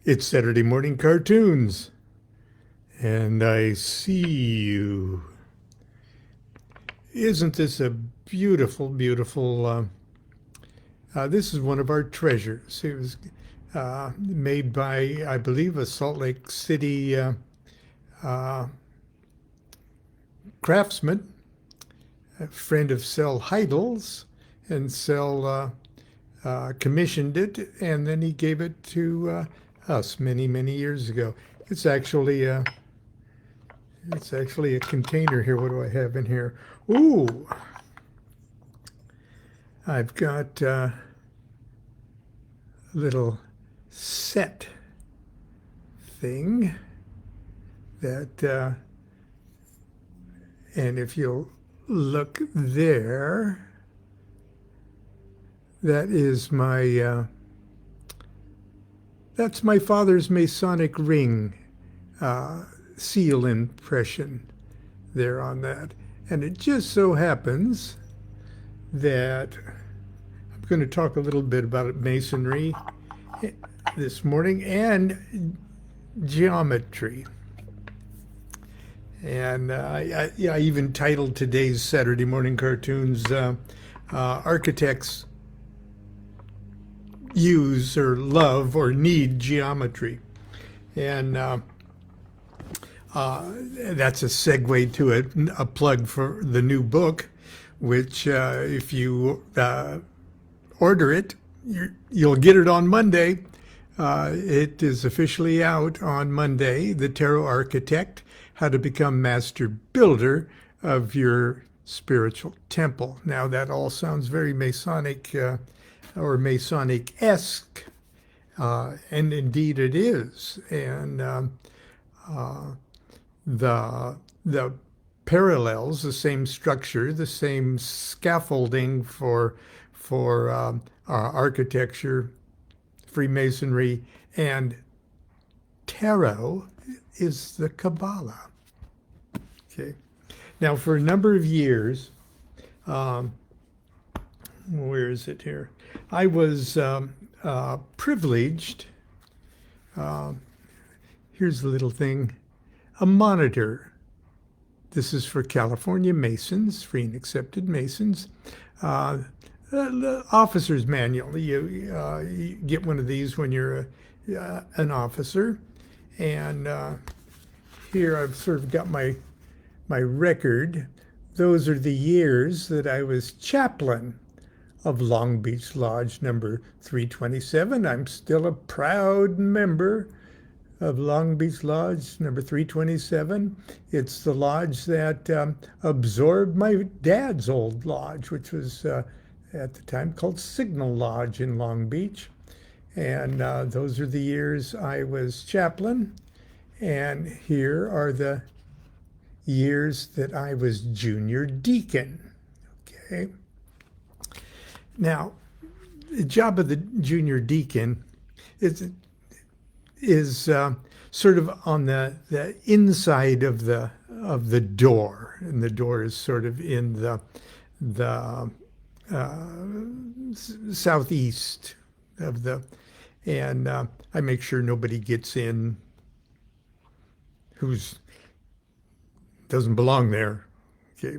It's Saturday morning cartoons, and I see you. Isn't this a beautiful, beautiful? This is one of our treasures. It was made by, I believe, a Salt Lake City uh, craftsman, a friend of Sel Heidel's, and Sel commissioned it, and then he gave it to us many, many years ago. It's actually a container here. What do I have in here? Ooh, I've got a little set thing that, and if you'll look there, that is that's my father's Masonic ring seal impression there on that. And it just so happens that I'm going to talk a little bit about masonry this morning and geometry. And I even titled today's Saturday morning cartoons Architects Use or Love or Need Geometry. And that's a segue to a plug for the new book, which if you order it, you'll get it on Monday. It is officially out on Monday, The Tarot Architect, How to Become Master Builder of Your Spiritual Temple. Now, that all sounds very Masonic or Masonic-esque, and indeed it is. And the parallels, the same structure, the same scaffolding for architecture, Freemasonry, and tarot is the Kabbalah. Okay. Now, for a number of years, where is it here? I was privileged. Here's the little thing. A monitor. This is for California Masons, free and accepted Masons. The officer's manual. You get one of these when you're an officer. And here I've sort of got my record. Those are the years that I was chaplain of Long Beach Lodge number 327. I'm still a proud member of Long Beach Lodge number 327. It's the lodge that absorbed my dad's old lodge, which was at the time called Signal Lodge in Long Beach. And those are the years I was chaplain. And here are the years that I was junior deacon. Okay. Now, the job of the junior deacon is sort of on the inside of the door, and the door is sort of in the southeast of the, and I make sure nobody gets in who's doesn't belong there. Okay.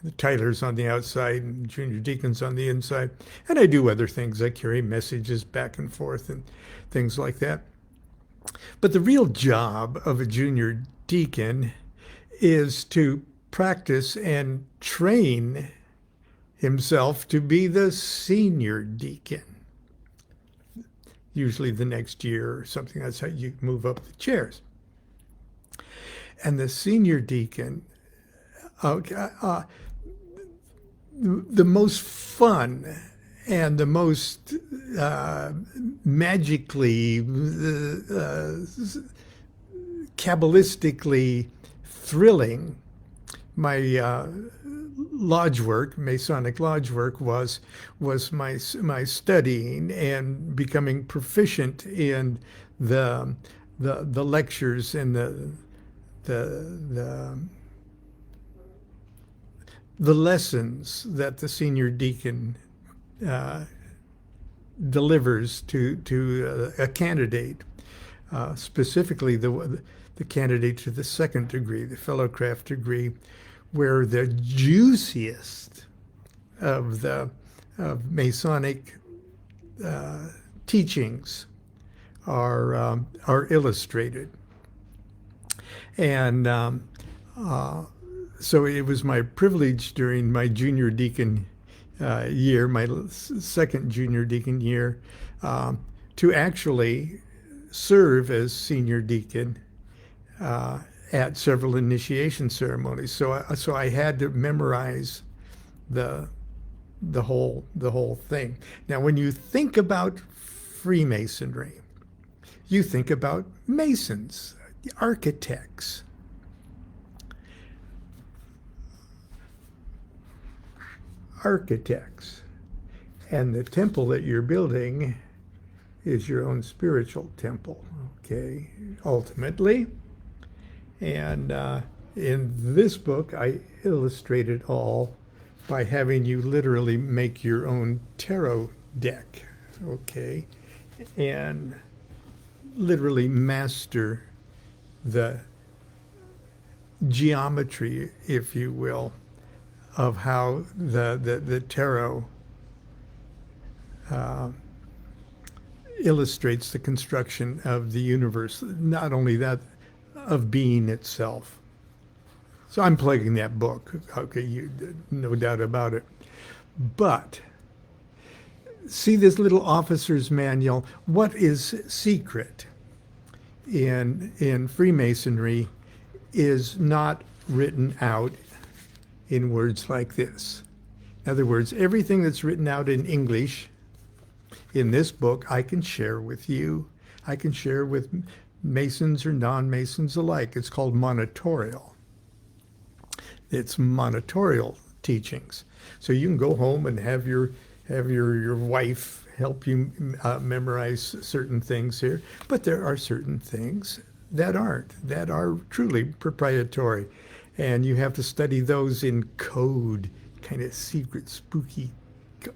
The titler's on the outside and junior deacon's on the inside. And I do other things. I carry messages back and forth and things like that. But the real job of a junior deacon is to practice and train himself to be the senior deacon. Usually the next year or something. That's how you move up the chairs. And the senior deacon, the most fun and the most magically, Kabbalistically thrilling my lodge work, Masonic lodge work, was my studying and becoming proficient in the lectures and the lessons that the senior deacon delivers to a candidate, specifically the candidate to the second degree, the fellowcraft degree, where the juiciest of Masonic teachings are illustrated. And so it was my privilege during my junior deacon year, my second junior deacon year, to actually serve as senior deacon at several initiation ceremonies. So I had to memorize the whole thing. Now, when you think about Freemasonry, you think about masons, the architects. And the temple that you're building is your own spiritual temple, okay, ultimately. And in this book, I illustrate it all by having you literally make your own tarot deck, okay, and literally master the geometry, if you will, of how the tarot illustrates the construction of the universe, not only that, of being itself. So I'm plugging that book, okay, no doubt about it. But see this little officer's manual. What is secret in Freemasonry is not written out in words like this. In other words, everything that's written out in English in this book, I can share with you. I can share with Masons or non-Masons alike. It's called monitorial. It's monitorial teachings. So you can go home and have your wife help you memorize certain things here. But there are certain things that are truly proprietary. And you have to study those in code, kind of secret, spooky.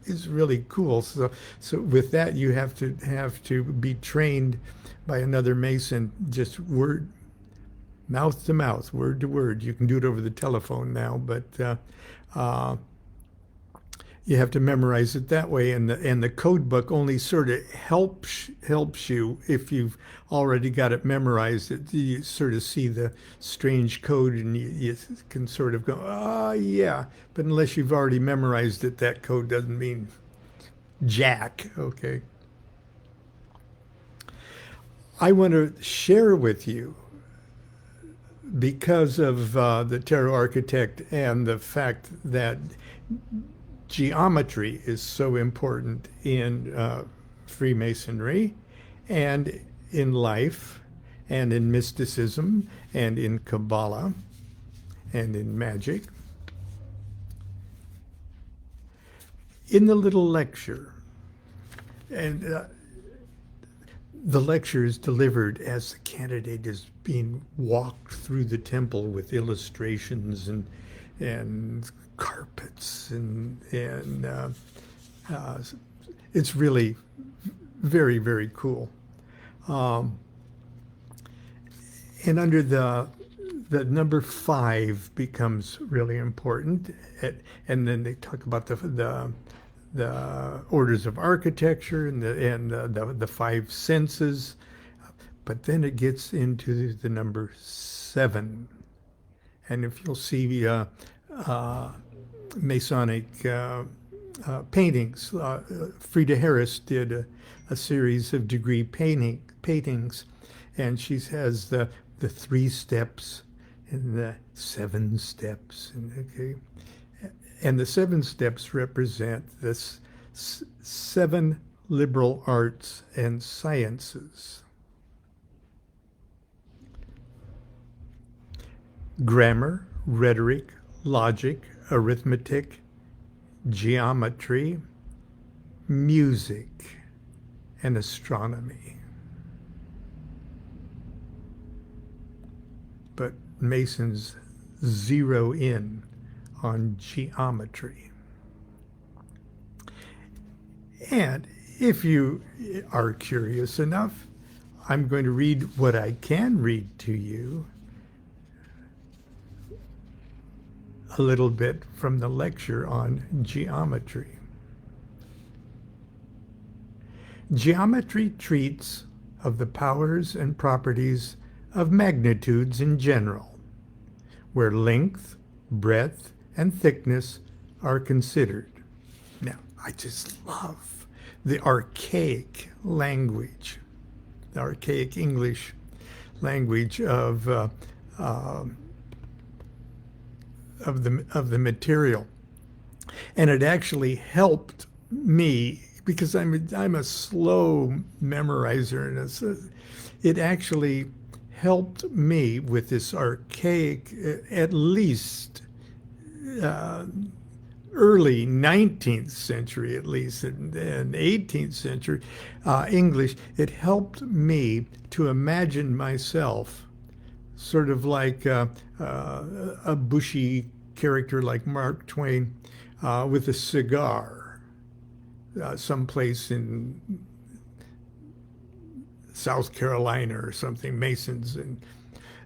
It's really cool. So with that, you have to be trained by another Mason, just mouth to mouth, word to word. You can do it over the telephone now, but you have to memorize it that way. And the code book only sort of helps you if you've already got it memorized. You sort of see the strange code and you can sort of go, yeah. But unless you've already memorized it, that code doesn't mean jack, okay? I want to share with you, because of the tarot architect and the fact that geometry is so important in Freemasonry and in life and in mysticism and in Kabbalah and in magic. In the little lecture, and the lecture is delivered as the candidate is being walked through the temple with illustrations and carpets and it's really very, very cool. And under the number 5 becomes really important, and then they talk about the orders of architecture and the 5 senses, but then it gets into the number 7, and if you'll see Masonic paintings, Frida Harris did a series of degree paintings, and she has the 3 steps and the 7 steps, and the 7 steps represent the 7 liberal arts and sciences: grammar, rhetoric, logic, arithmetic, geometry, music, and astronomy. But Masons zero in on geometry. And if you are curious enough, I'm going to read what I can read to you a little bit from the lecture on geometry. Geometry treats of the powers and properties of magnitudes in general, where length, breadth, and thickness are considered. Now, I just love the archaic language, the archaic English language of the material, and it actually helped me because I'm a slow memorizer, and it actually helped me with this archaic, at least early 19th century, at least, and 18th century English. It helped me to imagine myself sort of like a bushy character like Mark Twain with a cigar someplace in South Carolina or something, Masons.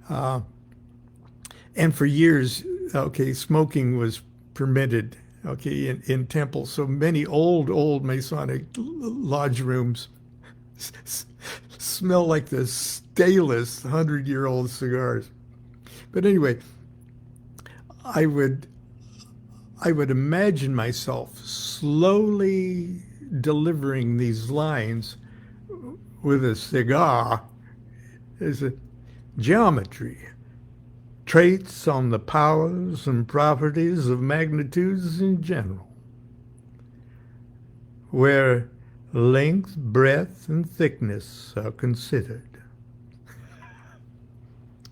And for years, okay, smoking was permitted, okay, in temples. So many old Masonic lodge rooms smell like the stalest 100-year-old cigars. But anyway, I would imagine myself slowly delivering these lines with a cigar. As a geometry, traits on the powers and properties of magnitudes in general, where length, breadth, and thickness are considered.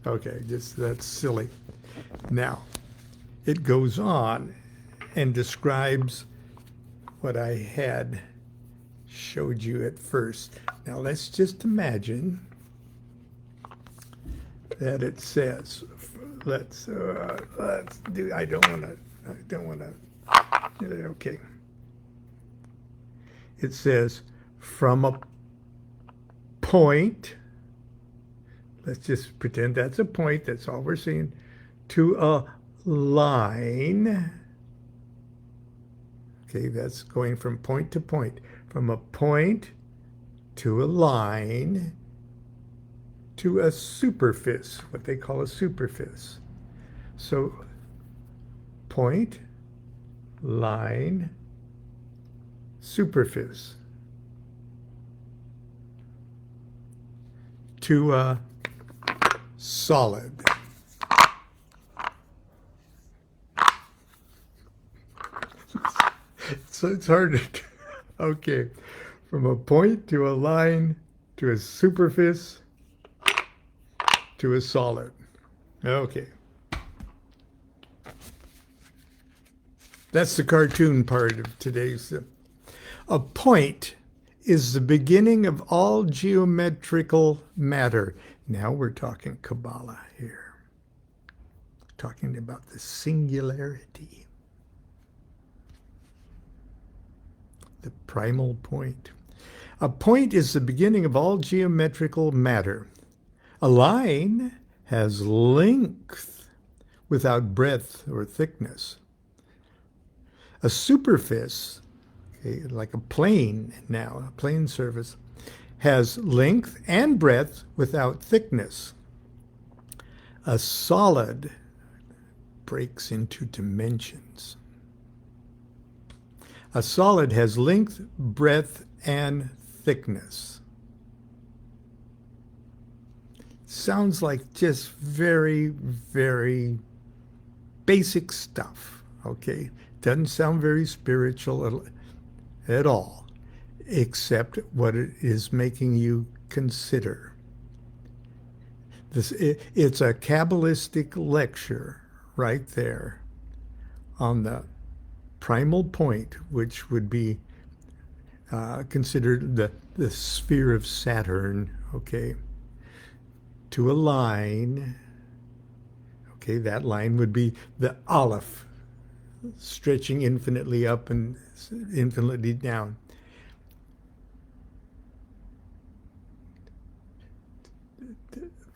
Okay, that's silly. Now, it goes on and describes what I had showed you at first. Now, let's just imagine that it says, let's do, I don't want to, okay. It says, from a point, let's just pretend that's a point, that's all we're seeing, to a line. Okay, that's going from point to point. From a point to a line to a superfice, what they call a superfice. So point, line, superfice. To a solid. So it's hard to, okay, from a point to a line to a superfice to a solid. Okay. That's the cartoon part of today's. A point is the beginning of all geometrical matter. Now we're talking Kabbalah here. Talking about the singularity. The primal point. A point is the beginning of all geometrical matter. A line has length without breadth or thickness. A superfice, okay, like a plane now, a plane surface, has length and breadth without thickness. A solid breaks into dimensions. A solid has length, breadth, and thickness. Sounds like just very, very basic stuff, okay? Doesn't sound very spiritual at all, except what it is making you consider. It's a Kabbalistic lecture right there on the primal point, which would be considered the sphere of Saturn, okay, to a line, okay, that line would be the Aleph, stretching infinitely up and infinitely down.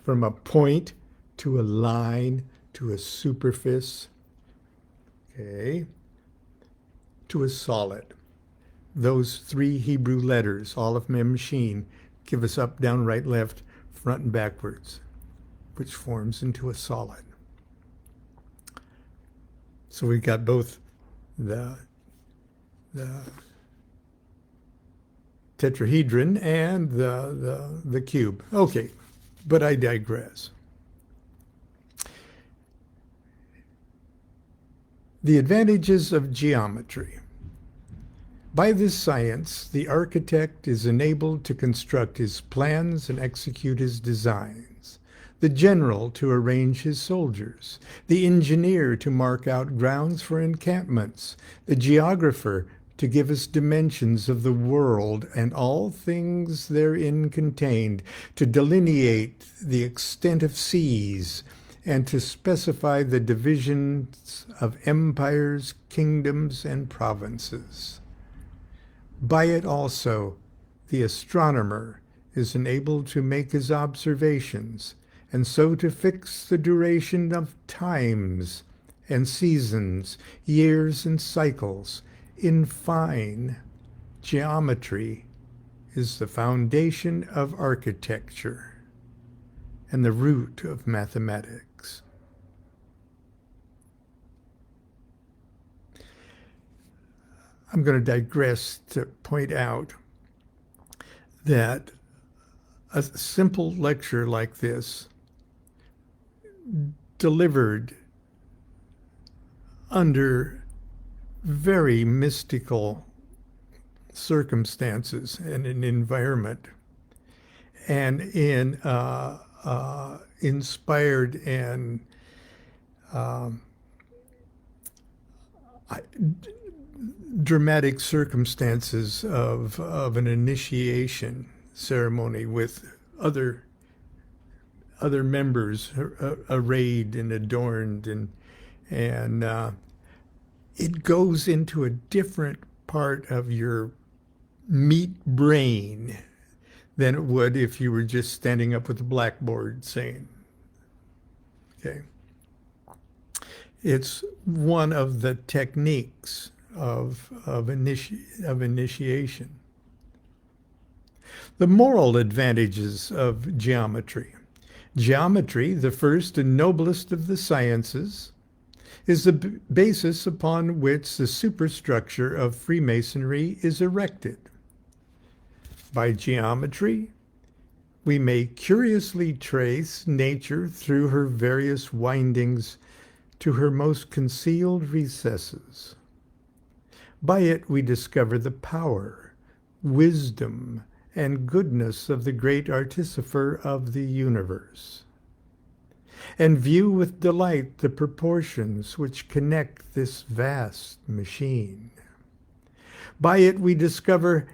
from a point to a line to a superficie, okay, to a solid. Those three Hebrew letters, Aleph, Mem, Shin, give us up, down, right, left, front, and backwards, which forms into a solid. So we got both the tetrahedron and the cube. Okay, but I digress. The advantages of geometry. By this science, the architect is enabled to construct his plans and execute his designs, the general to arrange his soldiers, the engineer to mark out grounds for encampments, the geographer to give us dimensions of the world and all things therein contained, to delineate the extent of seas, and to specify the divisions of empires, kingdoms, and provinces. By it also, the astronomer is enabled to make his observations, and so to fix the duration of times and seasons, years and cycles. In fine, geometry is the foundation of architecture and the root of mathematics. I'm going to digress to point out that a simple lecture like this, delivered under very mystical circumstances and an environment, and in inspired and dramatic circumstances of an initiation ceremony with other members arrayed and adorned, and it goes into a different part of your meat brain than it would if you were just standing up with a blackboard saying, okay. It's one of the techniques of initiation. The moral advantages of geometry. Geometry, the first and noblest of the sciences, is the basis upon which the superstructure of Freemasonry is erected. By geometry, we may curiously trace nature through her various windings to her most concealed recesses. By it we discover the power, wisdom, and goodness of the great artificer of the universe, and view with delight the proportions which connect this vast machine. By it we discover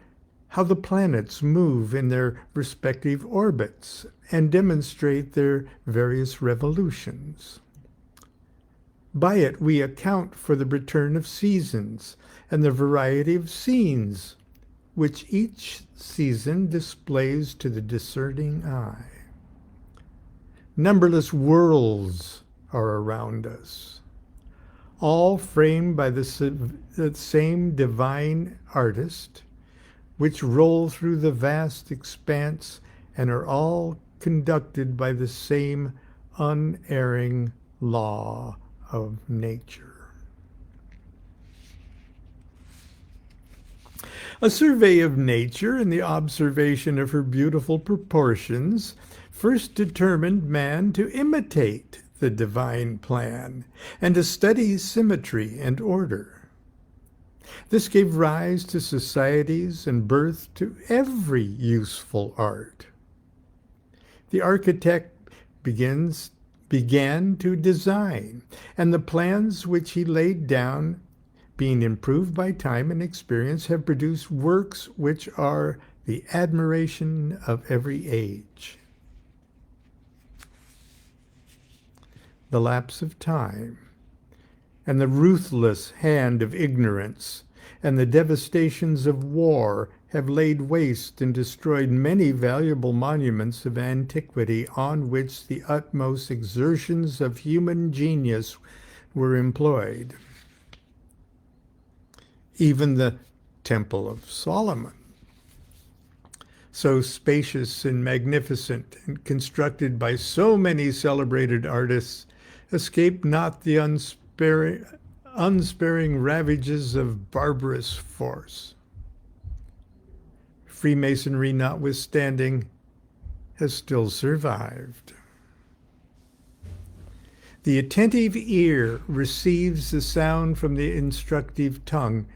how the planets move in their respective orbits and demonstrate their various revolutions. By it we account for the return of seasons and the variety of scenes which each season displays to the discerning eye. Numberless worlds are around us, all framed by the same divine artist, which roll through the vast expanse and are all conducted by the same unerring law of nature. A survey of nature and the observation of her beautiful proportions first determined man to imitate the divine plan and to study symmetry and order. This gave rise to societies and birth to every useful art. The architect began to design, and the plans which he laid down, being improved by time and experience, have produced works which are the admiration of every age. The lapse of time, and the ruthless hand of ignorance, and the devastations of war have laid waste and destroyed many valuable monuments of antiquity on which the utmost exertions of human genius were employed. Even the Temple of Solomon, so spacious and magnificent and constructed by so many celebrated artists, escaped not the unsparing ravages of barbarous force. Freemasonry, notwithstanding, has still survived. The attentive ear receives the sound from the instructive tongue,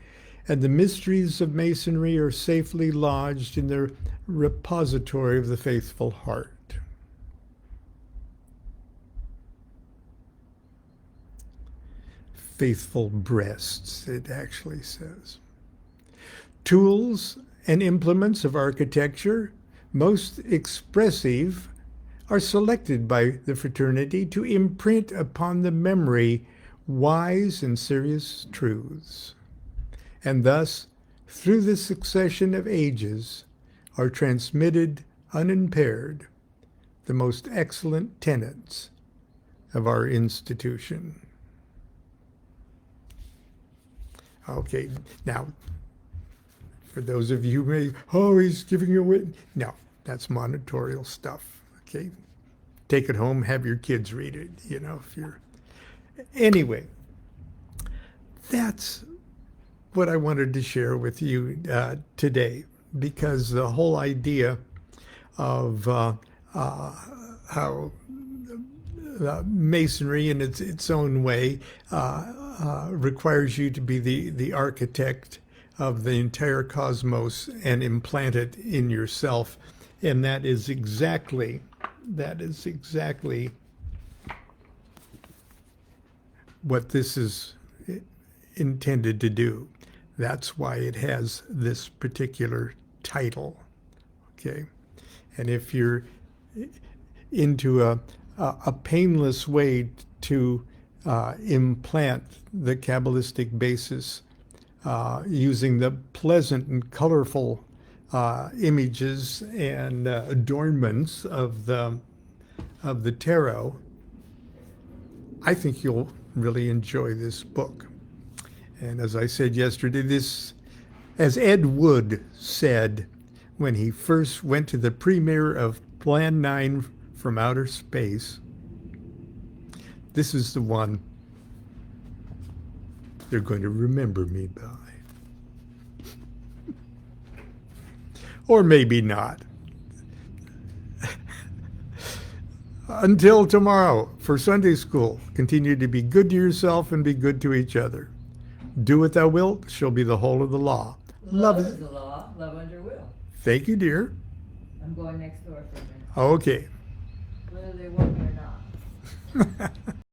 and the mysteries of Masonry are safely lodged in the repository of the faithful heart. Faithful breasts, it actually says. Tools and implements of architecture, most expressive, are selected by the fraternity to imprint upon the memory wise and serious truths. And thus, through the succession of ages, are transmitted unimpaired the most excellent tenets of our institution. Okay, now, for those of you who may, oh, he's giving away. No, that's monitorial stuff, okay? Take it home, have your kids read it, you know, if you're... Anyway, that's what I wanted to share with you today, because the whole idea of how Masonry in its own way requires you to be the architect of the entire cosmos and implant it in yourself. And that is exactly what this is intended to do. That's why it has this particular title, okay? And if you're into a painless way to implant the Kabbalistic basis using the pleasant and colorful images and adornments of the tarot, I think you'll really enjoy this book. And as I said yesterday, this, as Ed Wood said when he first went to the premiere of Plan 9 from Outer Space, this is the one they're going to remember me by. Or maybe not. Until tomorrow, for Sunday school, continue to be good to yourself and be good to each other. Do what thou wilt shall be the whole of the law. Love is the law, love under will. Thank you, dear. I'm going next door for a minute. Okay. Whether they want me or not.